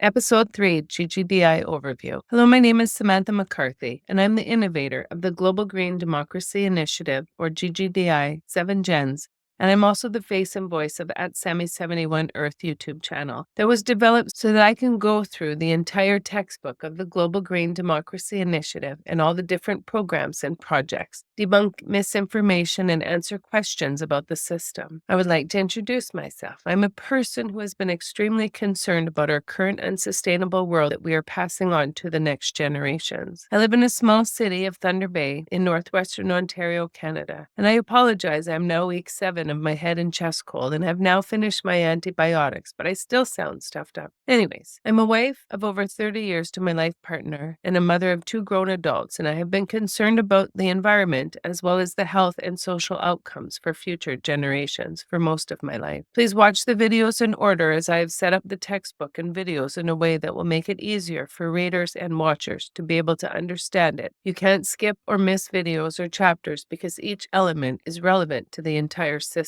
Episode 3, GGDI Overview. Hello, my name is Samanthe McCarthy, and I'm the innovator of the Global Green Democracy Initiative, or GGDI, 7 Gens, and I'm also the face and voice of @Sammy71 Earth YouTube channel that was developed so that I can go through the entire textbook of the Global Green Democracy Initiative and all the different programs and projects, debunk misinformation, and answer questions about the system. I would like to introduce myself. I'm a person who has been extremely concerned about our current unsustainable world that we are passing on to the next generations. I live in a small city of Thunder Bay in Northwestern Ontario, Canada, and I apologize, I'm now week 7 of my head and chest cold and have now finished my antibiotics, but I still sound stuffed up. Anyways, I'm a wife of over 30 years to my life partner and a mother of 2 grown adults, and I have been concerned about the environment as well as the health and social outcomes for future generations for most of my life. Please watch the videos in order as I have set up the textbook and videos in a way that will make it easier for readers and watchers to be able to understand it. You can't skip or miss videos or chapters because each element is relevant to the entire system.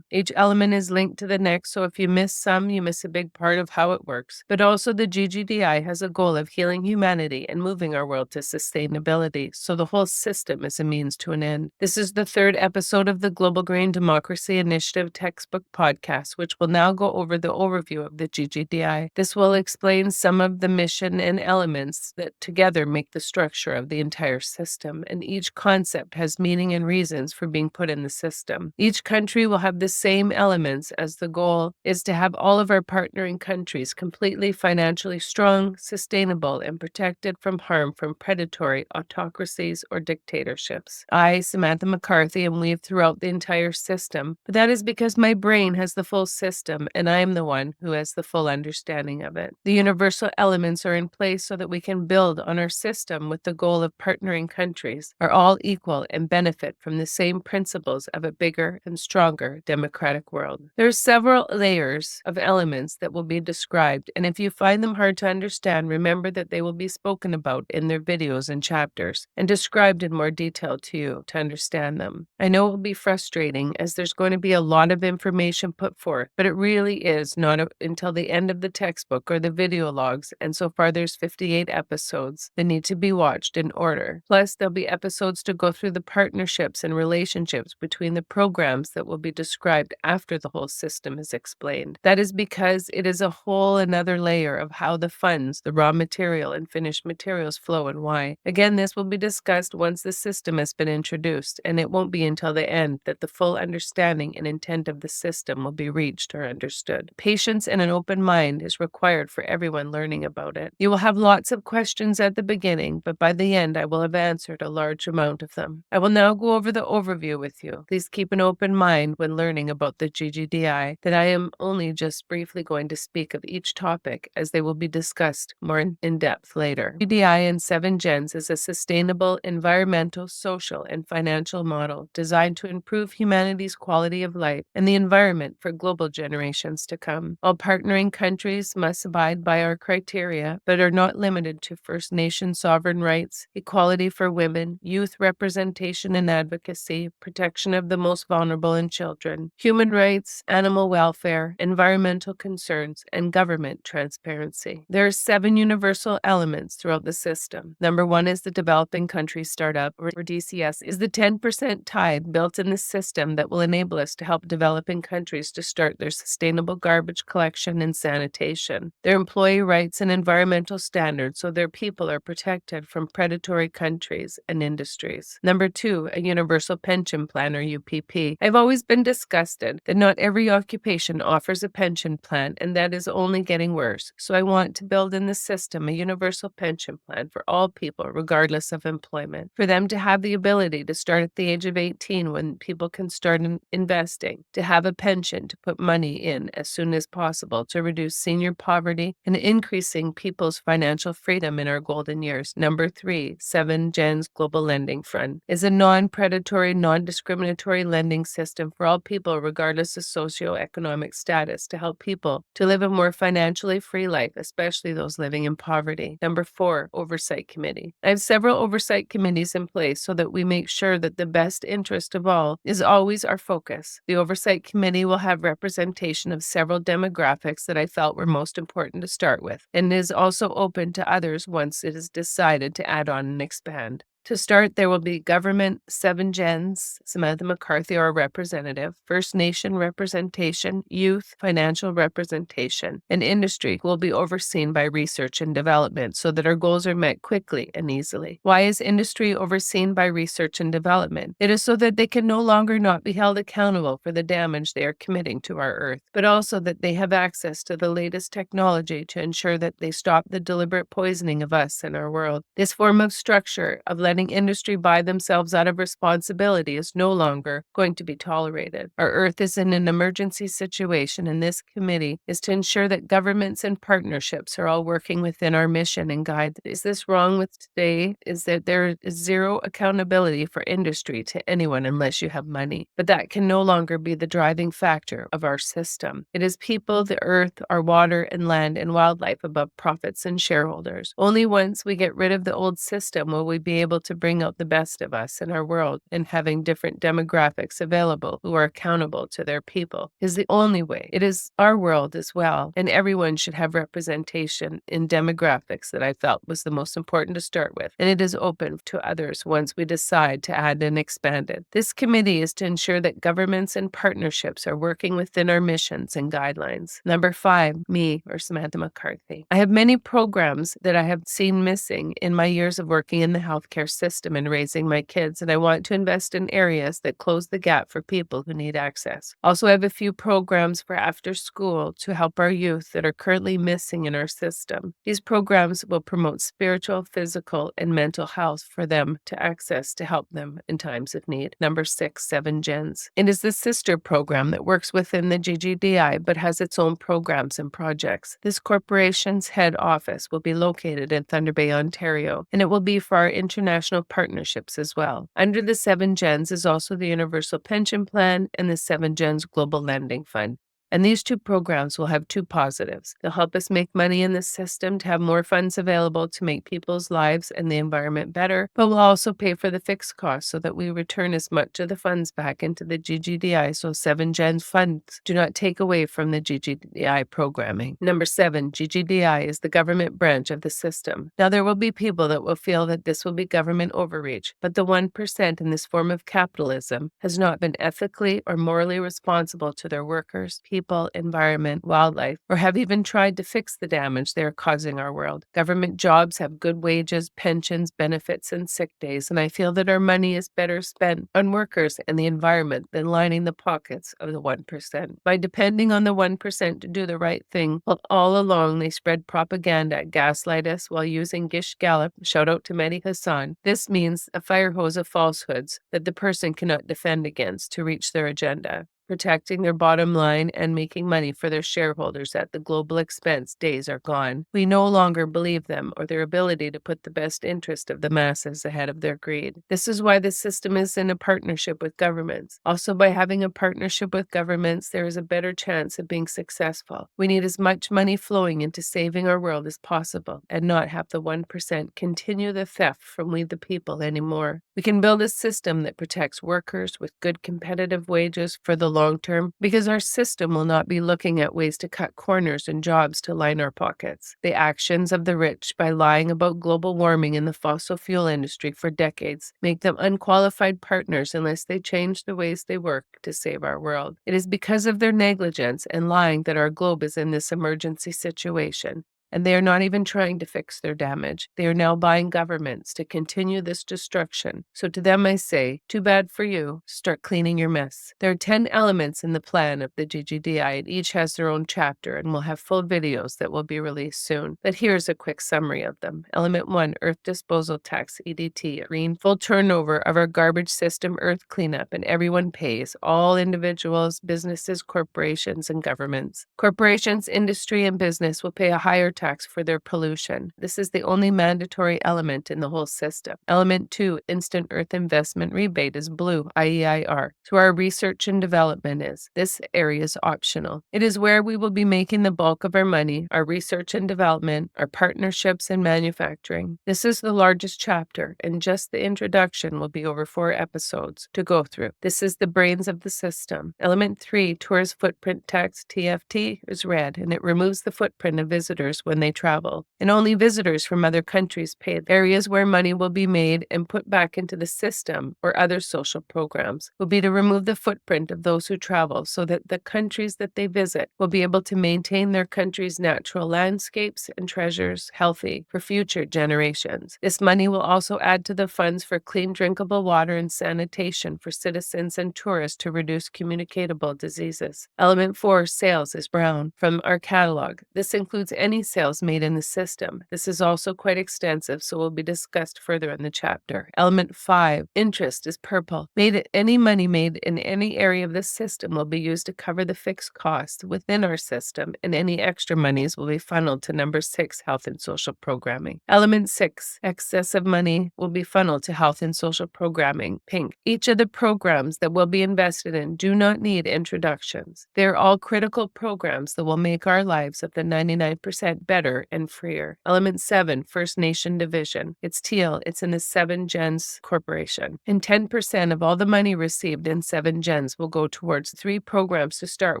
Each element is linked to the next, so if you miss some, you miss a big part of how it works. But also the GGDI has a goal of healing humanity and moving our world to sustainability, so the whole system is a means to an end. This is the 3rd episode of the Global Green Democracy Initiative textbook podcast, which will now go over the overview of the GGDI. This will explain some of the mission and elements that together make the structure of the entire system, and each concept has meaning and reasons for being put in the system. Each country will have the same elements, as the goal is to have all of our partnering countries completely financially strong, sustainable, and protected from harm from predatory autocracies or dictatorships. I, Samanthe McCarthy, am weaved throughout the entire system, but that is because my brain has the full system and I am the one who has the full understanding of it. The universal elements are in place so that we can build on our system with the goal of partnering countries are all equal and benefit from the same principles of a bigger and stronger democratic world. There are several layers of elements that will be described, and if you find them hard to understand, remember that they will be spoken about in their videos and chapters and described in more detail to you to understand them. I know it will be frustrating as there's going to be a lot of information put forth, but it really is not until the end of the textbook or the video logs, and so far there's 58 episodes that need to be watched in order. Plus, there'll be episodes to go through the partnerships and relationships between the programs that will be described after the whole system is explained. That is because it is a whole another layer of how the funds, the raw material, and finished materials flow and why. Again, this will be discussed once the system has been introduced, and it won't be until the end that the full understanding and intent of the system will be reached or understood. Patience and an open mind is required for everyone learning about it. You will have lots of questions at the beginning, but by the end, I will have answered a large amount of them. I will now go over the overview with you. Please keep an open mind when learning about the GGDI, that I am only just briefly going to speak of each topic as they will be discussed more in depth later. GGDI in 7 Gens is a sustainable environmental, social, and financial model designed to improve humanity's quality of life and the environment for global generations to come. All partnering countries must abide by our criteria, but are not limited to First Nation sovereign rights, equality for women, youth representation and advocacy, protection of the most vulnerable and children, human rights, animal welfare, environmental concerns, and government transparency. There are 7 universal elements throughout the system. Number 1 is the Developing Country Startup, or DCS, is the 10% tithe built in the system that will enable us to help developing countries to start their sustainable garbage collection and sanitation, their employee rights and environmental standards so their people are protected from predatory countries and industries. Number 2, a universal pension plan, or UPP. I've always been disgusted that not every occupation offers a pension plan, and that is only getting worse. So I want to build in the system a universal pension plan for all people, regardless of employment, for them to have the ability to start at the age of 18 when people can start investing, to have a pension to put money in as soon as possible to reduce senior poverty and increasing people's financial freedom in our golden years. Number 3, 7 Gens Global Lending Fund is a non-predatory, non-discriminatory lending system for all people regardless of socioeconomic status to help people to live a more financially free life, especially those living in poverty. Number 4, Oversight Committee. I have several oversight committees in place so that we make sure that the best interest of all is always our focus. The Oversight Committee will have representation of several demographics that I felt were most important to start with, and is also open to others once it is decided to add on and expand. To start, there will be government, 7 gens, Samanthe McCarthy, our representative, First Nation representation, youth, financial representation, and industry will be overseen by research and development so that our goals are met quickly and easily. Why is industry overseen by research and development? It is so that they can no longer not be held accountable for the damage they are committing to our Earth, but also that they have access to the latest technology to ensure that they stop the deliberate poisoning of us and our world. This form of structure of letting industry buy themselves out of responsibility is no longer going to be tolerated. Our Earth is in an emergency situation, and this committee is to ensure that governments and partnerships are all working within our mission and guide. Is this wrong with today? Is that there is zero accountability for industry to anyone unless you have money. But that can no longer be the driving factor of our system. It is people, the Earth, our water and land and wildlife above profits and shareholders. Only once we get rid of the old system will we be able to bring out the best of us in our world, and having different demographics available who are accountable to their people is the only way. It is our world as well, and everyone should have representation in demographics that I felt was the most important to start with, and it is open to others once we decide to add and expand it. This committee is to ensure that governments and partnerships are working within our missions and guidelines. Number 5, me, or Samanthe McCarthy. I have many programs that I have seen missing in my years of working in the healthcare system and raising my kids, and I want to invest in areas that close the gap for people who need access. Also, I have a few programs for after school to help our youth that are currently missing in our system. These programs will promote spiritual, physical, and mental health for them to access to help them in times of need. Number 6, 7 gens. It is the sister program that works within the GGDI but has its own programs and projects. This corporation's head office will be located in Thunder Bay, Ontario, and it will be for our international partnerships as well. Under the 7 gens is also the Universal Pension Plan and the 7 gens Global Lending Fund. And these two programs will have two positives. They'll help us make money in the system to have more funds available to make people's lives and the environment better, but we'll also pay for the fixed costs so that we return as much of the funds back into the GGDI so 7 gens funds do not take away from the GGDI programming. Number 7, GGDI is the government branch of the system. Now, there will be people that will feel that this will be government overreach, but the 1% in this form of capitalism has not been ethically or morally responsible to their workers, people, environment, wildlife, or have even tried to fix the damage they are causing our world. Government jobs have good wages, pensions, benefits, and sick days, and I feel that our money is better spent on workers and the environment than lining the pockets of the 1%. By depending on the 1% to do the right thing, while all along they spread propaganda, gaslight us while using Gish Gallop, shout out to Mehdi Hassan, this means a fire hose of falsehoods that the person cannot defend against to reach their agenda. Protecting their bottom line and making money for their shareholders at the global expense days are gone. We no longer believe them or their ability to put the best interest of the masses ahead of their greed. This is why the system is in a partnership with governments. Also, by having a partnership with governments, there is a better chance of being successful. We need as much money flowing into saving our world as possible and not have the 1% continue the theft from we the people anymore. We can build a system that protects workers with good competitive wages for the long term, because our system will not be looking at ways to cut corners and jobs to line our pockets. The actions of the rich by lying about global warming in the fossil fuel industry for decades make them unqualified partners unless they change the ways they work to save our world. It is because of their negligence and lying that our globe is in this emergency situation. And they are not even trying to fix their damage. They are now buying governments to continue this destruction. So to them I say, too bad for you, start cleaning your mess. There are 10 elements in the plan of the GGDI, and each has their own chapter, and we'll have full videos that will be released soon. But here's a quick summary of them. Element 1, Earth Disposal Tax, EDT, green, full turnover of our garbage system, Earth cleanup, and everyone pays, all individuals, businesses, corporations, and governments. Corporations, industry, and business will pay a higher tax for their pollution. This is the only mandatory element in the whole system. Element 2, instant Earth Investment Rebate, is blue, IEIR. So our research and development is. This area is optional. It is where we will be making the bulk of our money, our research and development, our partnerships and manufacturing. This is the largest chapter, and just the introduction will be over 4 episodes to go through. This is the brains of the system. Element 3, tourist footprint tax, TFT, is red, and it removes the footprint of visitors when they travel. And only visitors from other countries pay. Areas where money will be made and put back into the system or other social programs will be to remove the footprint of those who travel so that the countries that they visit will be able to maintain their country's natural landscapes and treasures healthy for future generations. This money will also add to the funds for clean drinkable water and sanitation for citizens and tourists to reduce communicable diseases. Element 4, sales, is brown from our catalog. This includes any sales made in the system. This is also quite extensive, so will be discussed further in the chapter. Element 5, interest, is purple. Any money made in any area of the system will be used to cover the fixed costs within our system, and any extra monies will be funneled to number 6, health and social programming. Element 6, excessive money will be funneled to health and social programming, pink. Each of the programs that will be invested in do not need introductions. They are all critical programs that will make our lives of the 99% better and freer. Element 7, First Nation division. It's teal. It's in the 7 Gens Corporation. And 10% of all the money received in 7 Gens will go towards 3 programs to start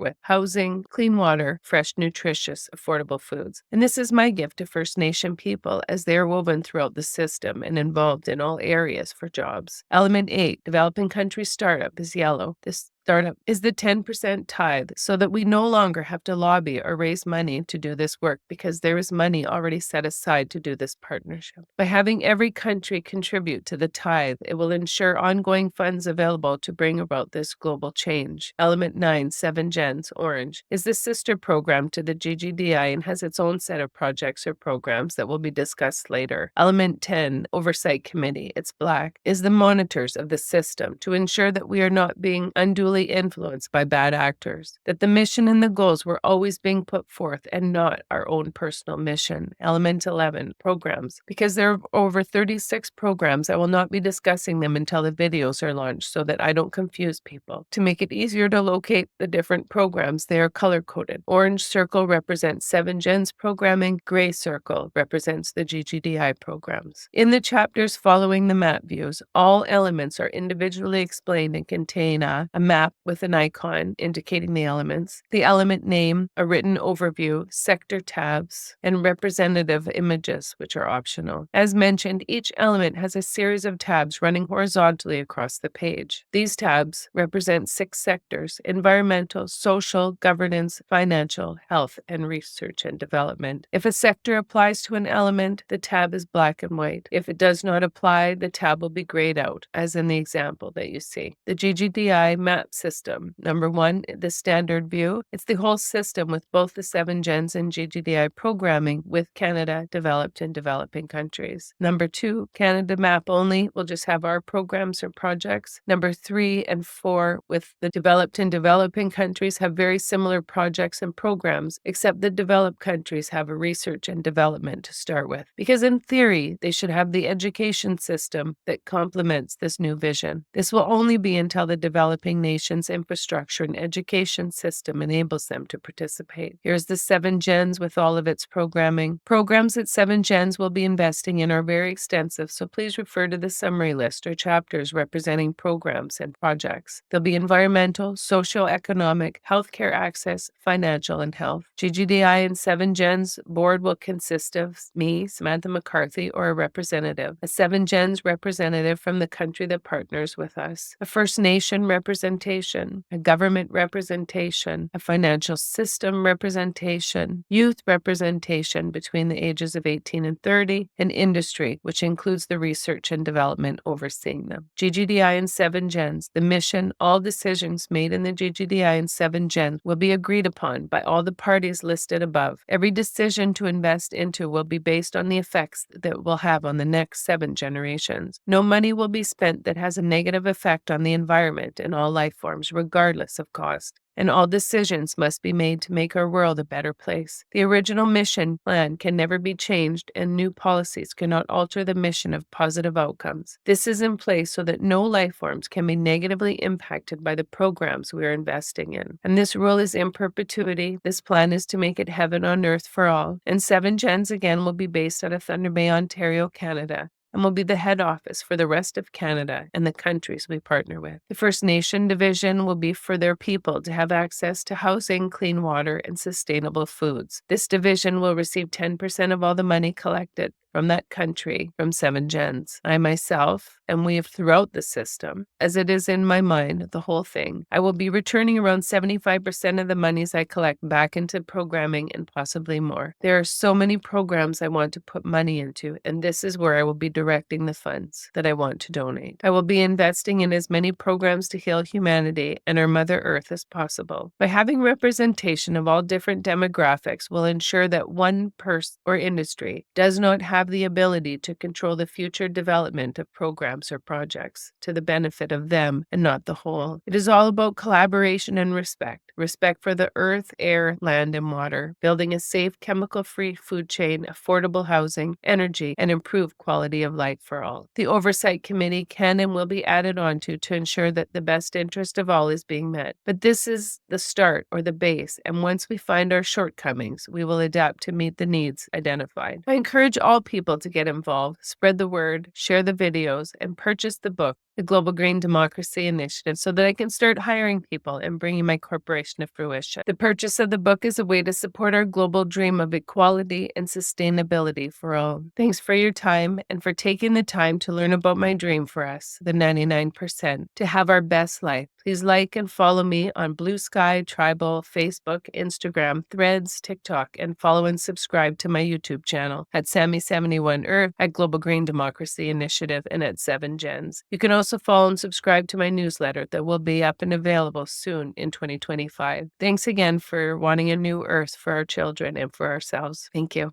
with: housing, clean water, fresh, nutritious, affordable foods. And this is my gift to First Nation people as they are woven throughout the system and involved in all areas for jobs. Element 8, developing country startup, is yellow. This startup is the 10% tithe so that we no longer have to lobby or raise money to do this work because there is money already set aside to do this partnership. By having every country contribute to the tithe, it will ensure ongoing funds available to bring about this global change. Element 9, 7 Gens, orange, is the sister program to the GGDI and has its own set of projects or programs that will be discussed later. Element 10, Oversight Committee, it's black, is the monitors of the system to ensure that we are not being unduly influenced by bad actors, that the mission and the goals were always being put forth and not our own personal mission. Element 11, programs. Because there are over 36 programs, I will not be discussing them until the videos are launched so that I don't confuse people. To make it easier to locate the different programs, they are color-coded. Orange circle represents 7 Gens programming, gray circle represents the GGDI programs. In the chapters following the map views, all elements are individually explained and contain a map with an icon indicating the elements, the element name, a written overview, sector tabs, and representative images, which are optional. As mentioned, each element has a series of tabs running horizontally across the page. These tabs represent 6 sectors: environmental, social, governance, financial, health, and research and development. If a sector applies to an element, the tab is black and white. If it does not apply, the tab will be grayed out, as in the example that you see. The GGDI map system. Number 1, the standard view. It's the whole system with both the 7 Gens and GGDI programming with Canada, developed and developing countries. Number 2, Canada map only. We'll just have our programs or projects. Number 3 and 4 with the developed and developing countries have very similar projects and programs, except the developed countries have a research and development to start with. Because in theory, they should have the education system that complements this new vision. This will only be until the developing nation's infrastructure and education system enables them to participate. Here's the 7 Gens with all of its programming. Programs that 7 Gens will be investing in are very extensive, so please refer to the summary list or chapters representing programs and projects. They'll be environmental, socioeconomic, healthcare access, financial, and health. GGDI and 7 Gens board will consist of me, Samanthe McCarthy, or a representative, a 7 Gens representative from the country that partners with us, a First Nation representation, a government representation, a financial system representation, youth representation between the ages of 18 and 30, and industry, which includes the research and development overseeing them. GGDI and 7 Gens, the mission, all decisions made in the GGDI and 7 Gens will be agreed upon by all the parties listed above. Every decision to invest into will be based on the effects that it will have on the next 7 generations. No money will be spent that has a negative effect on the environment and all life forms, regardless of cost. and all decisions must be made to make our world a better place. The original mission plan can never be changed, and new policies cannot alter the mission of positive outcomes. This is in place so that no life forms can be negatively impacted by the programs we are investing in. And this rule is in perpetuity. This plan is to make it heaven on earth for all. And 7Gens again will be based out of Thunder Bay, Ontario, Canada, and will be the head office for the rest of Canada and the countries we partner with. The First Nation division will be for their people to have access to housing, clean water, and sustainable foods. This division will receive 10% of all the money collected from that country from 7Gens. I myself, and we have throughout the system, as it is in my mind, the whole thing, I will be returning around 75% of the monies I collect back into programming and possibly more. There are so many programs I want to put money into, and this is where I will be directing the funds that I want to donate. I will be investing in as many programs to heal humanity and our Mother Earth as possible. By having representation of all different demographics will ensure that one person or industry does not have the ability to control the future development of programs or projects to the benefit of them and not the whole. It is all about collaboration and respect. Respect for the earth, air, land, and water, building a safe, chemical-free food chain, affordable housing, energy, and improved quality of life for all. The Oversight Committee can and will be added onto to ensure that the best interest of all is being met. But this is the start or the base, and once we find our shortcomings, we will adapt to meet the needs identified. I encourage all people to get involved, spread the word, share the videos, and purchase the book, The Global Green Democracy Initiative, so that I can start hiring people and bringing my corporation to fruition. The purchase of the book is a way to support our global dream of equality and sustainability for all. Thanks for your time and for taking the time to learn about my dream for us, the 99%, to have our best life. Please like and follow me on Blue Sky, Tribal, Facebook, Instagram, Threads, TikTok, and follow and subscribe to my YouTube channel at Sammy71Earth, at Global Green Democracy Initiative, and at 7Gens. You can also follow and subscribe to my newsletter that will be up and available soon in 2025. Thanks again for wanting a new Earth for our children and for ourselves. Thank you.